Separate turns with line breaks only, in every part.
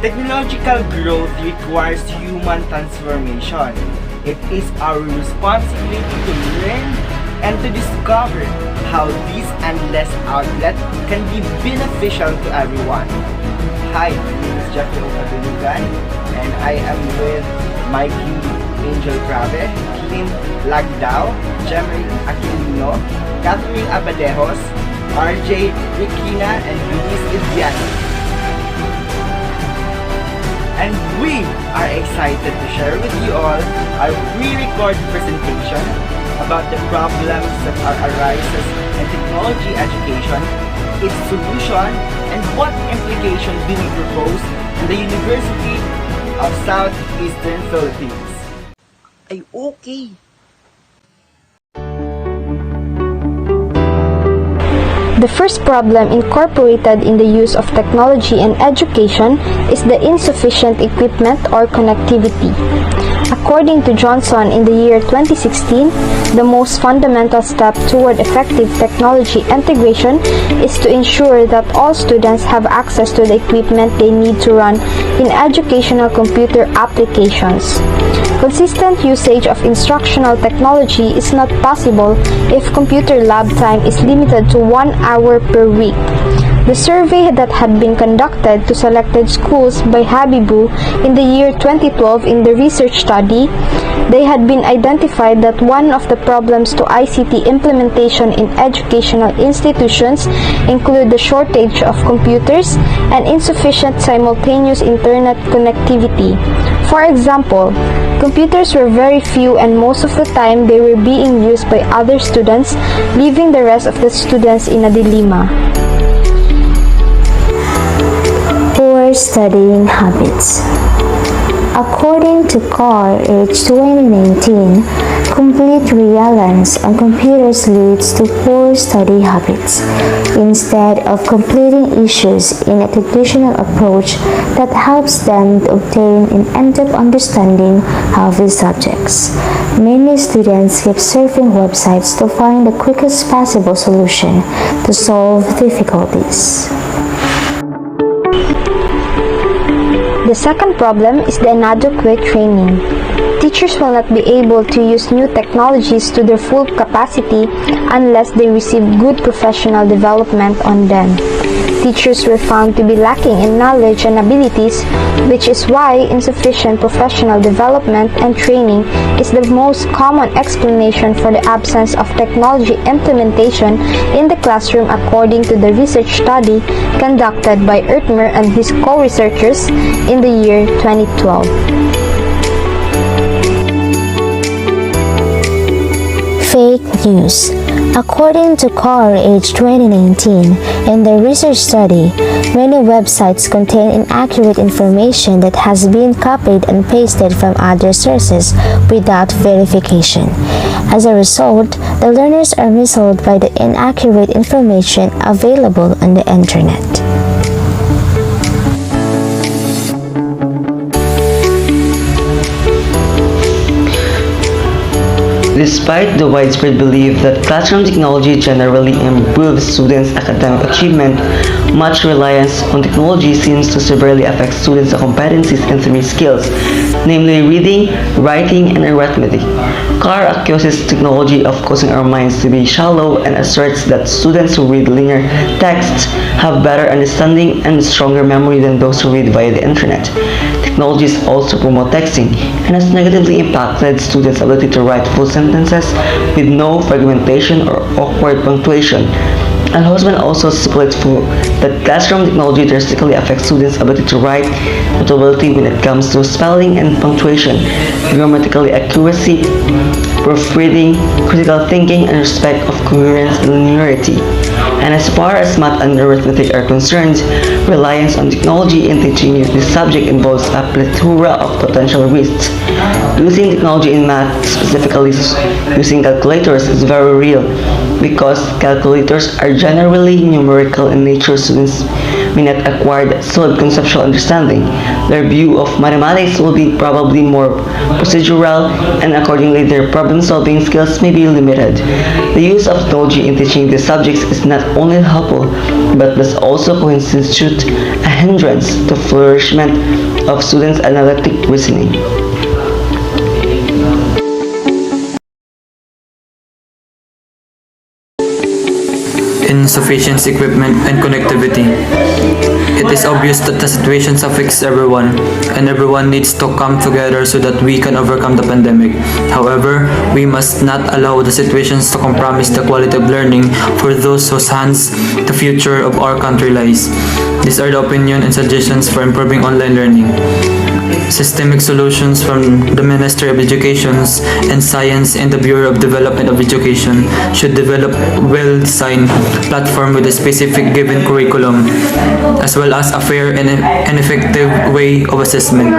Technological growth requires human transformation. It is our responsibility to learn and to discover how this endless outlet can be beneficial to everyone. Hi, my name is Jeffrey Okadunugan, and I am with Mikey Angel Crave, Kim Lagdao, Jemery Aquilino, Catherine Abadejos, RJ Riquina, and Luis Izdiano. And we are excited to share with you all our pre-recorded presentation about the problems that are arises in technology education, its solution, and what implication do we propose in the University of Southeastern Philippines. Ay, okay.
The first problem incorporated in the use of technology in education is the insufficient equipment or connectivity. According to Johnson in the year 2016, the most fundamental step toward effective technology integration is to ensure that all students have access to the equipment they need to run in educational computer applications. Consistent usage of instructional technology is not possible if computer lab time is limited to 1 hour per week. The survey that had been conducted to selected schools by Habibu in the year 2012 in the research study, they had been identified that one of the problems to ICT implementation in educational institutions include the shortage of computers and insufficient simultaneous internet connectivity. For example, computers were very few and most of the time they were being used by other students, leaving the rest of the students in a dilemma.
Poor studying habits. According to CAR age 2019, complete reliance on computers leads to poor study habits, instead of completing issues in a traditional approach that helps them to obtain an in-depth understanding of these subjects. Many students keep surfing websites to find the quickest possible solution to solve difficulties.
The second problem is the inadequate training. Teachers will not be able to use new technologies to their full capacity unless they receive good professional development on them. Teachers were found to be lacking in knowledge and abilities, which is why insufficient professional development and training is the most common explanation for the absence of technology implementation in the classroom, according to the research study conducted by Ertmer and his co-researchers in the year 2012.
Fake news. According to CAR age 2019, in the research study, many websites contain inaccurate information that has been copied and pasted from other sources without verification. As a result, the learners are misled by the inaccurate information available on the internet.
Despite the widespread belief that classroom technology generally improves students' academic achievement, much reliance on technology seems to severely affect students' competencies in three skills, namely reading, writing, and arithmetic. Carr accuses technology of causing our minds to be shallow and asserts that students who read linear texts have better understanding and stronger memory than those who read via the internet. Technologies also promote texting and has negatively impacted students' ability to write full sentences with no fragmentation or awkward punctuation. And Hosman also stipulates that classroom technology drastically affects students' ability to write, notability when it comes to spelling and punctuation, grammatical accuracy, proofreading, critical thinking, and respect of coherence and linearity. And as far as math and arithmetic are concerned, reliance on technology in teaching this subject involves a plethora of potential risks. Using technology in math, specifically using calculators, is very real because calculators are generally numerical in nature. Students may not acquire solid conceptual understanding. Their view of mathematics will be probably more procedural, and accordingly their problem-solving skills may be limited. The use of technology in teaching these subjects is not only helpful, but must also constitute a hindrance to flourishment of students' analytic reasoning.
Insufficient equipment and connectivity. It is obvious that the situation affects everyone, and everyone needs to come together so that we can overcome the pandemic. However, we must not allow the situations to compromise the quality of learning for those whose hands the future of our country lies. These are the opinion and suggestions for improving online learning. Systemic solutions from the Ministry of Education and Science and the Bureau of Development of Education should develop well-designed platform with a specific given curriculum, as well as a fair and effective way of assessment.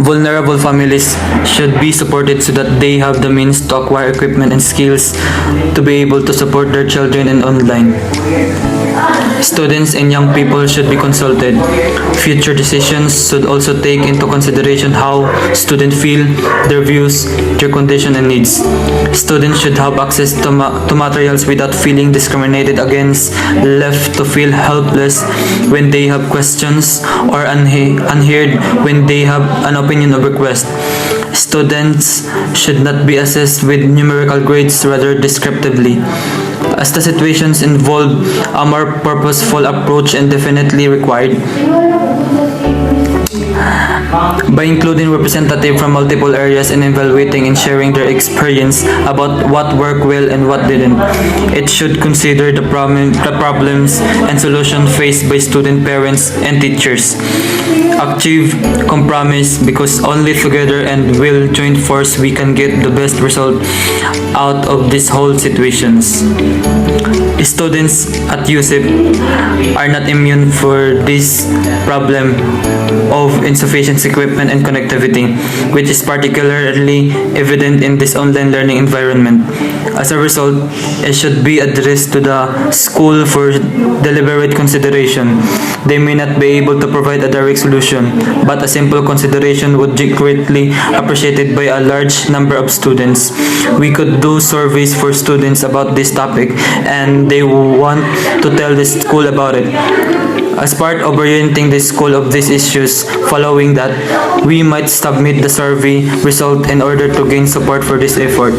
Vulnerable families should be supported so that they have the means to acquire equipment and skills to be able to support their children in online. Students and young people should be consulted. Future decisions should also take into consideration how students feel, their views, their condition and needs. Students should have access to materials without feeling discriminated against, left to feel helpless when they have questions, or unheard when they have an opinion or request. Students should not be assessed with numerical grades, rather descriptively, as the situations involve a more purposeful approach and definitely required. By including representatives from multiple areas and evaluating and sharing their experience about what worked well and what didn't, it should consider the problems and solutions faced by student parents and teachers. Achieve compromise, because only together and will join force we can get the best result out of this whole situations. Students at USIP are not immune for this problem of insufficient equipment and connectivity, which is particularly evident in this online learning environment. As a result, it should be addressed to the school for deliberate consideration. They may not be able to provide a direct solution, but a simple consideration would be greatly appreciated by a large number of students. We could do surveys for students about this topic, and they want to tell the school about it. As part of orienting the school of these issues, following that, we might submit the survey result in order to gain support for this effort,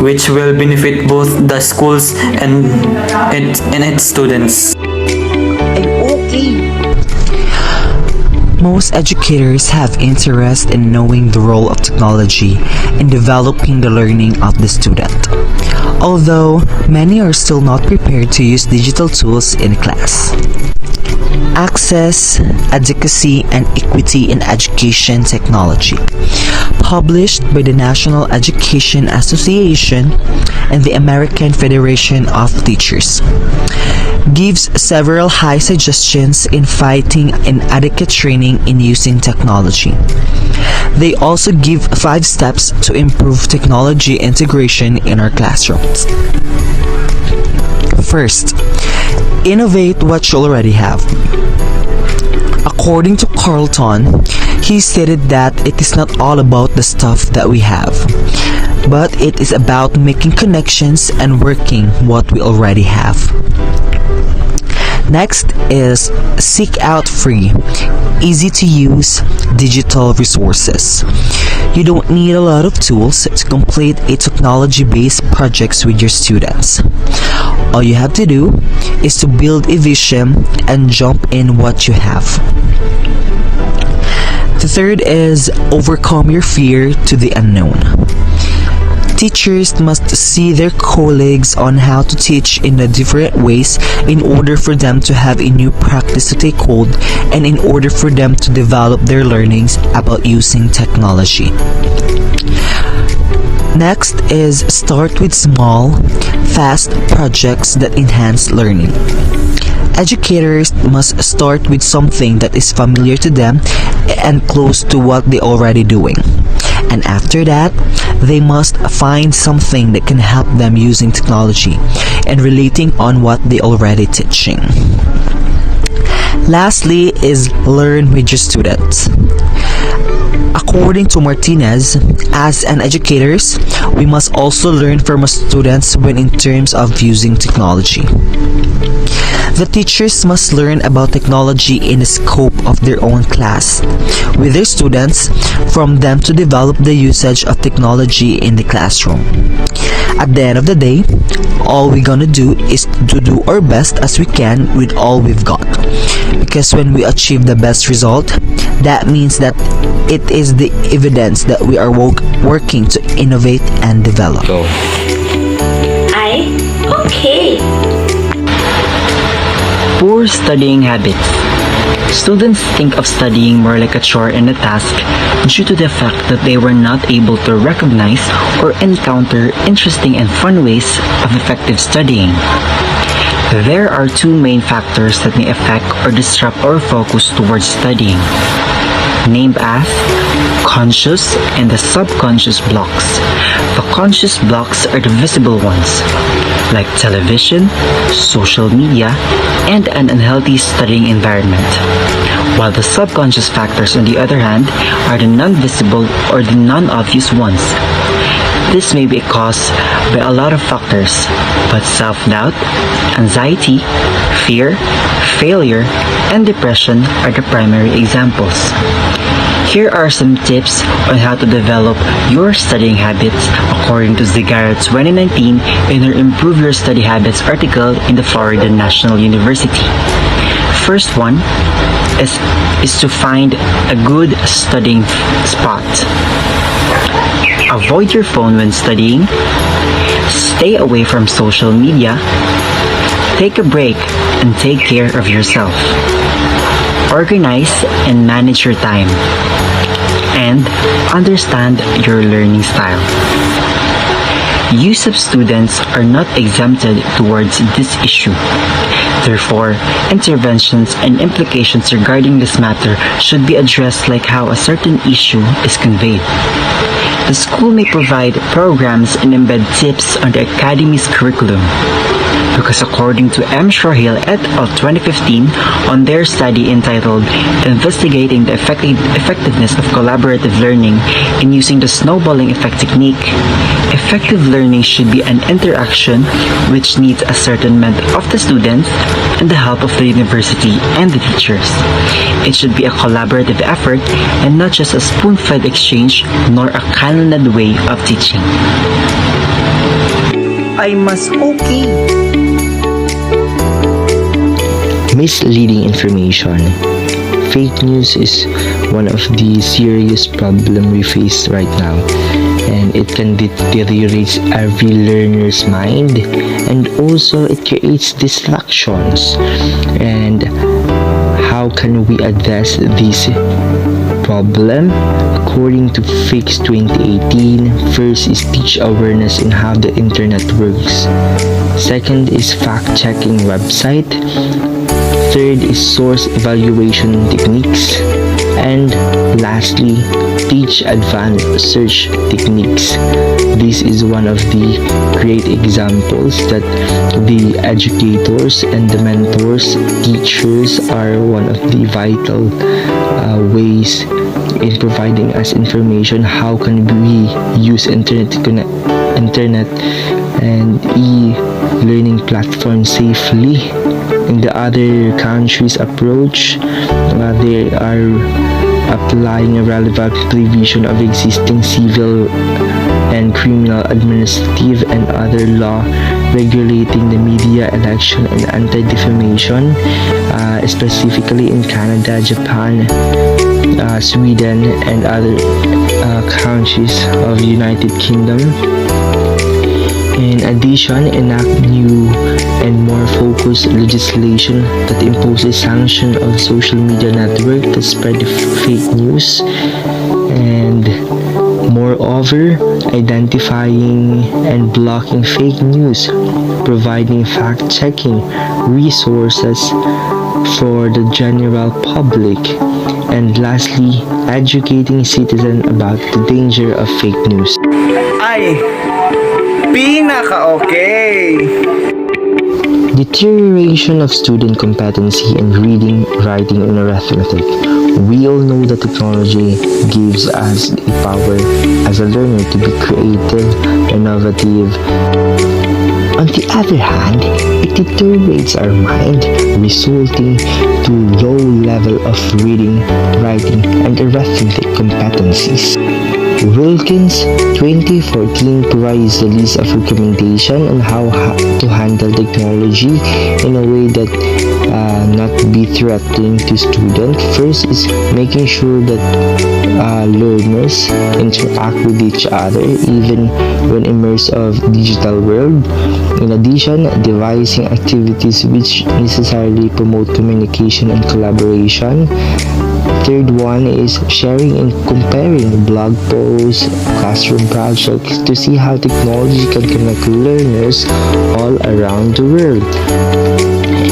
which will benefit both the schools and its students.
Most educators have interest in knowing the role of technology in developing the learning of the student, although many are still not prepared to use digital tools in class. Access, Advocacy, and Equity in Education Technology, published by the National Education Association and the American Federation of Teachers, gives several high suggestions in fighting inadequate training in using technology. They also give 5 steps to improve technology integration in our classrooms. First, innovate what you already have. According to Carlton, he stated that it is not all about the stuff that we have, but it is about making connections and working what we already have. Next is seek out free, easy to use digital resources. You don't need a lot of tools to complete a technology-based projects with your students. All you have to do is to build a vision and jump in what you have. The third is overcome your fear to the unknown. Teachers must see their colleagues on how to teach in the different ways in order for them to have a new practice to take hold and in order for them to develop their learnings about using technology. Next is start with small, fast projects that enhance learning. Educators must start with something that is familiar to them and close to what they're already doing. And after that, they must find something that can help them using technology and relating on what they already teaching. Lastly is learn with your students. According to Martinez, as an educators, we must also learn from our students when in terms of using technology. The teachers must learn about technology in the scope of their own class with their students, from them to develop the usage of technology in the classroom. At the end of the day, all we're gonna do is to do our best as we can with all we've got. Because when we achieve the best result, that means that it is the evidence that we are working to innovate and develop.
Okay.
Poor studying habits. Students think of studying more like a chore and a task due to the fact that they were not able to recognize or encounter interesting and fun ways of effective studying. There are two main factors that may affect or disrupt our focus towards studying, named as conscious and the subconscious blocks. The conscious blocks are the visible ones, like television, social media, and an unhealthy studying environment. While the subconscious factors, on the other hand, are the non-visible or the non-obvious ones. This may be caused by a lot of factors, but self-doubt, anxiety, fear, failure, and depression are the primary examples. Here are some tips on how to develop your studying habits according to Zigara 2019 in her Improve Your Study Habits article in the Florida National University. First one is to find a good studying spot. Avoid your phone when studying. Stay away from social media. Take a break and take care of yourself. Organize and manage your time. And understand your learning style. USAP students are not exempted towards this issue. Therefore, interventions and implications regarding this matter should be addressed like how a certain issue is conveyed. The school may provide programs and embed tips on the academy's curriculum. Because according to M. Shorhill et al. 2015 on their study entitled Investigating the Effectiveness of Collaborative Learning in Using the Snowballing Effect Technique, effective learning should be an interaction which needs a certain amount of the students and the help of the university and the teachers. It should be a collaborative effort and not just a spoon-fed exchange nor a canoned way of teaching.
Ay mas okay.
Misleading information. Fake news is one of the serious problems we face right now, and it can deteriorate every learner's mind, and also it creates distractions. And how can we address this problem? According to Fix 2018, first is teach awareness in how the internet works. Second is fact-checking website. Third is source evaluation techniques. And lastly, teach advanced search techniques. This is one of the great examples that the educators and the mentors, teachers are one of the vital ways in providing us information. How can we use internet and e-learning platforms safely? In the other countries' approach, they are applying a relevant revision of existing civil and criminal, administrative, and other law regulating the media, election, and anti-defamation, specifically in Canada, Japan, Sweden, and other countries of the United Kingdom. In addition, enact new and more focused legislation that imposes sanction of social media network that spread fake news, and moreover, identifying and blocking fake news, providing fact-checking resources for the general public, and lastly, educating citizens about the danger of fake news.
Ay, pinaka-okay.
Deterioration of student competency in reading, writing, and arithmetic. We all know that technology gives us the power as a learner to be creative, innovative. On the other hand, it deteriorates our mind, resulting to low level of reading, writing, and arithmetic competencies. Wilkins 2014 provides a list of recommendations on how to handle technology in a way that not be threatening to students. First is making sure that learners interact with each other even when immersed of digital world. In addition, devising activities which necessarily promote communication and collaboration. Third one is sharing and comparing blog posts, classroom projects to see how technology can connect learners all around the world.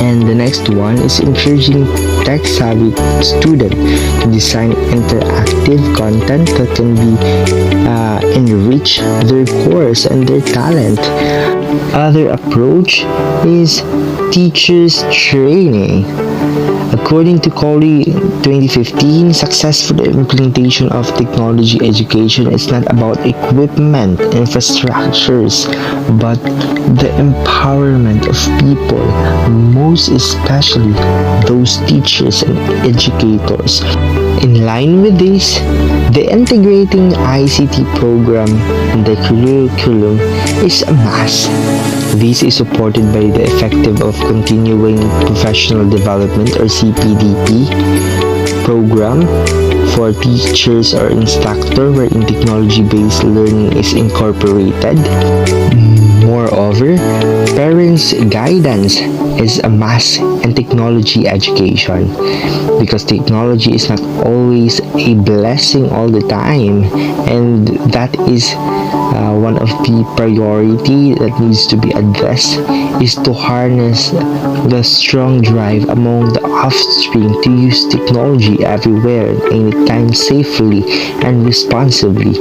And the next one is encouraging tech-savvy students to design interactive content that can be enrich their course and their talent. Other approach is teachers training. According to Coley 2015, successful implementation of technology education is not about equipment, infrastructures, but the empowerment of people, most especially those teachers and educators. In line with this, the integrating ICT program in the curriculum is a must. This is supported by the effective of continuing professional development or CPDP program for teachers or instructor wherein technology-based learning is incorporated. Moreover, parents' guidance is a must in technology education because technology is not always a blessing all the time, and that is one of the priority that needs to be addressed is to harness the strong drive among the offspring to use technology everywhere and anytime safely and responsibly.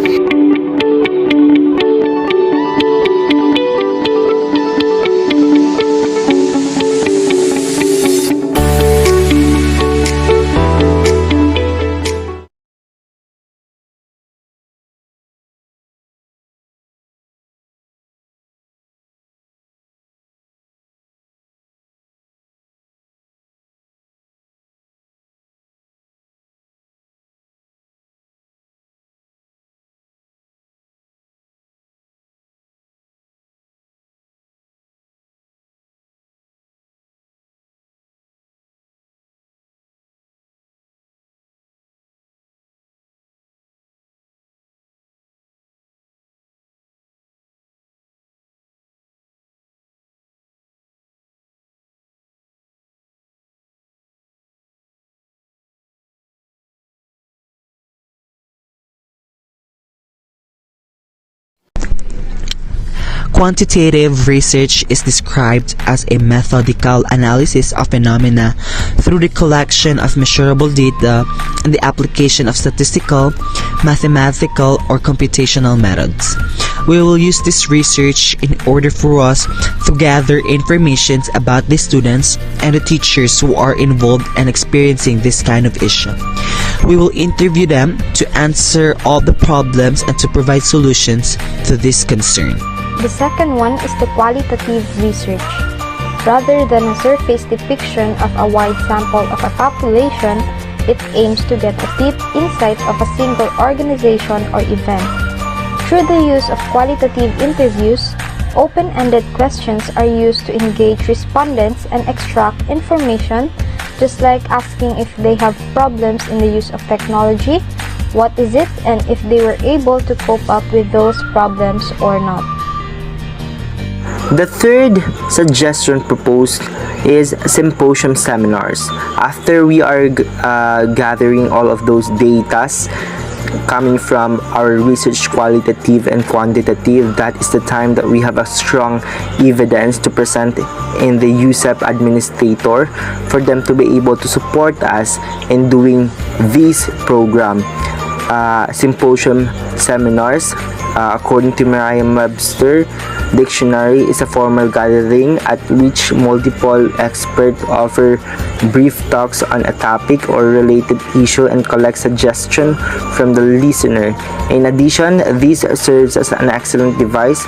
Quantitative research is described as a methodical analysis of phenomena through the collection of measurable data and the application of statistical, mathematical, or computational methods. We will use this research in order for us to gather information about the students and the teachers who are involved and experiencing this kind of issue. We will interview them to answer all the problems and to provide solutions to this concern.
The second one is the qualitative research. Rather than a surface depiction of a wide sample of a population, it aims to get a deep insight of a single organization or event. Through the use of qualitative interviews, open-ended questions are used to engage respondents and extract information, just like asking if they have problems in the use of technology, what is it, and if they were able to cope up with those problems or not.
The third suggestion proposed is symposium seminars. After we are gathering all of those datas coming from our research, qualitative and quantitative, that is the time that we have a strong evidence to present in the USEP administrator for them to be able to support us in doing this program.
symposium seminars. According to Merriam-Webster Dictionary, is a formal gathering at which multiple experts offer brief talks on a topic or related issue and collect suggestions from the listener. In addition, this serves as an excellent device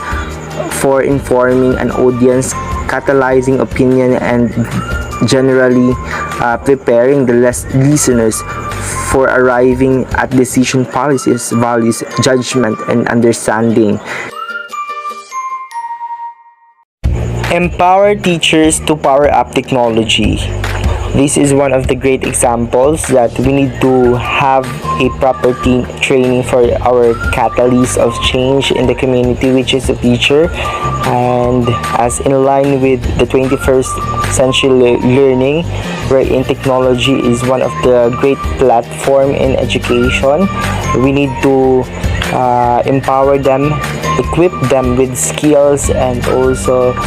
for informing an audience, catalyzing opinion, and generally preparing the listeners for arriving at decision policies, values, judgment, and understanding. Empower teachers to power up technology. This is one of the great examples that we need to have a proper training for our catalyst of change in the community, which is the teacher. And as in line with the 21st century learning, wherein technology is one of the great platform in education, we need to empower them, equip them with skills and also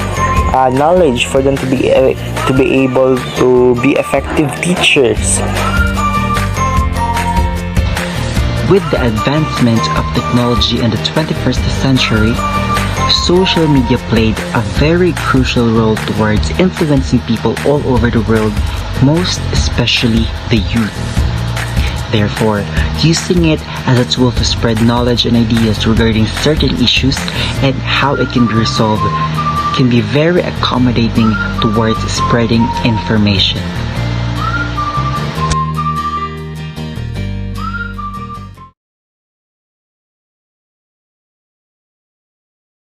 knowledge for them to be able to be effective teachers.
With the advancement of technology in the 21st century, social media played a very crucial role towards influencing people all over the world, most especially the youth. Therefore, using it as a tool to spread knowledge and ideas regarding certain issues and how it can be resolved can be very accommodating towards spreading information.